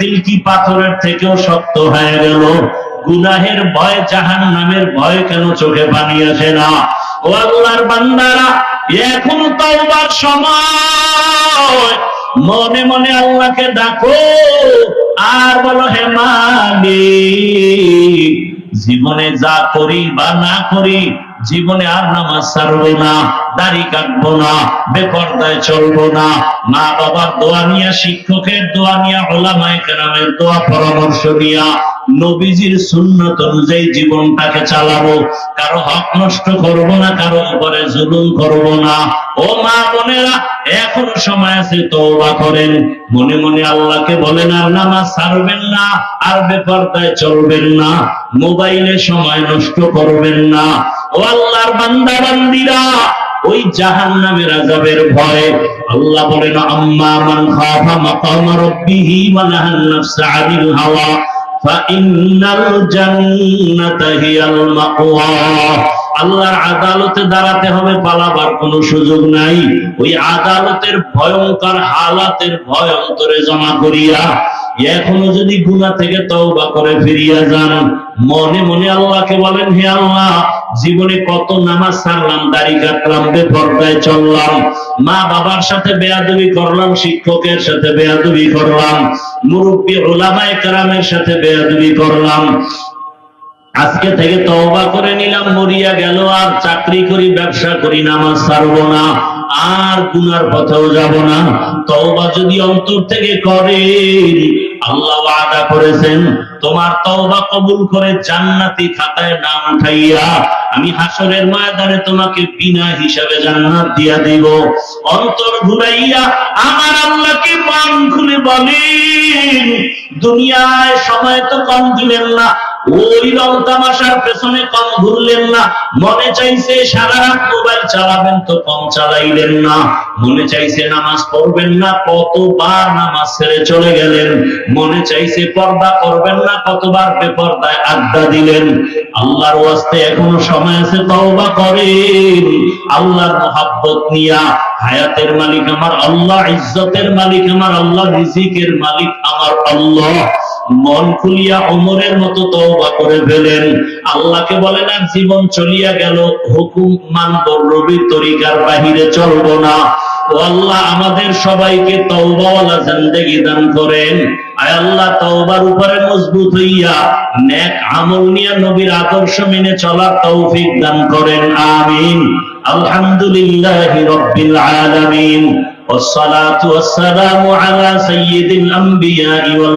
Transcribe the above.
দিল কি পাথরের থেকেও শক্ত হয়ে গেল। গুনাহের ভয়, জাহান্নামের ভয় কেন চোখে পানি আসে না? ও আল্লাহর বান্দারা, এখনো তওবার সময়। মনে মনে আল্লাহকে ডাকো আর বলো, হে মালিক, জীবনে যা করি বা না করি, জীবনে আর নামাজ ছাড়বো না, দাড়ি কাটবো না, বেপরদায় চলবো না, মা বাবার দোয়া নিয়া, শিক্ষকের দোয়া নিয়া, উলামায়ে কেরামের দোয়া পরামর্শ নিয়া নবীজির সুন্নাত অনুযায়ী জীবনটাকে চালাবো। কারো হক নষ্ট করবো না, কারো উপরে জুলুম করবো না। ও মা বোনেরা, এখনো সময় আছে, তওবা করেন। মনে মনে আল্লাহকে বলেন, আর নামাজ ছাড়বেন না, আর বেপরদায় চলবেন না, মোবাইলে সময় নষ্ট করবেন না। ও আল্লাহর বান্দা বান্দিরা, ওই জাহান্নামের আযাবের ভয় আল্লাহ বলেন, আম্মা মান খাফা মাকাম রাব্বিহি ওয়া নাহান নাফসা আনিল হাওয়া ফাইন্নাল জান্নাতা হিয়াল মাওয়া। আল্লাহর আদালতে দাঁড়াতে হবে, পালাবার কোনো সুযোগ নাই। ওই আদালতের ভয়ঙ্কর হালাতের ভয় অন্তরে জমা করিয়া এখনো যদি গুনাহ থেকে তওবা করে ফিরিয়া যান, মনে মনে আল্লাহকে বলেন, হে আল্লাহ, জীবনে কত নামাজ ছাড়লাম, দাড়ি কাটলাম, বেপরদায় চললাম, মা বাবার সাথে বেয়াদবি করলাম, শিক্ষকের সাথে বেয়াদবি করলাম, মুরব্বী উলামায়ে কেরামের সাথে বেয়াদবি করলাম। আজকে থেকে তওবা করে নিলাম, মরিয়া গেল আর চাকরি করি, ব্যবসা করি, নামাজ ছাড়বো না, আর গুনার পথেও যাব না। তওবা যদি অন্তর থেকে করেন, আল্লাহ ওয়াদা করেছেন, তোমার তওবা কবুল করে জান্নাতি খাতায় নাম উঠাইয়া আমি হাসরের ময়দানে তোমাকে বিনা হিসাবে জান্নাত দিয়া দিব। অন্তর ঘুরাইয়া আমার আল্লাহকে প্রাণ খুলে বলেন, দুনিয়ায় সময় তো কম দিলেন না, ওই রং তামাশার পেছনে কম ঘুরলেন না, মনে চাইছে সারা রাত মোবাইল চালাবেন তো কম চালাইলেন না, মনে চাইছে নামাজ পড়বেন না, কতবার নামাজ ছেড়ে চলে গেলেন, মনে চাইছে পর্দা করবেন না, কতবার বেপরদায় আড্ডা দিলেন। আল্লাহর ওয়াস্তে এখনো সময় আছে, তওবা করেন। আল্লাহর মহব্বত নিয়া, হায়াতের মালিক আমার আল্লাহ, ইজ্জতের মালিক আমার আল্লাহ, রিজিকের মালিক আমার আল্লাহ। মন খুলিয়া ওমরের মতো তওবা করে ফেলেন। আল্লাহকে বলেন, আর জীবন চলিয়া গেল, হুকুম মানব, নবীর তরিকার বাহিরে চলবো না। ও আল্লাহ, আমাদের সবাইকে তওবাওয়ালা জিন্দেগি দান করেন। আয় আল্লাহ, তওবার উপরে মজবুত হইয়া নেক আমল নিয়ে নবীর আদর্শ মেনে চলার তৌফিক দান করেন। আমিন। আলহামদুলিল্লাহি রাব্বিল আলামিন। والصلاة والسلام على سيد الأنبياء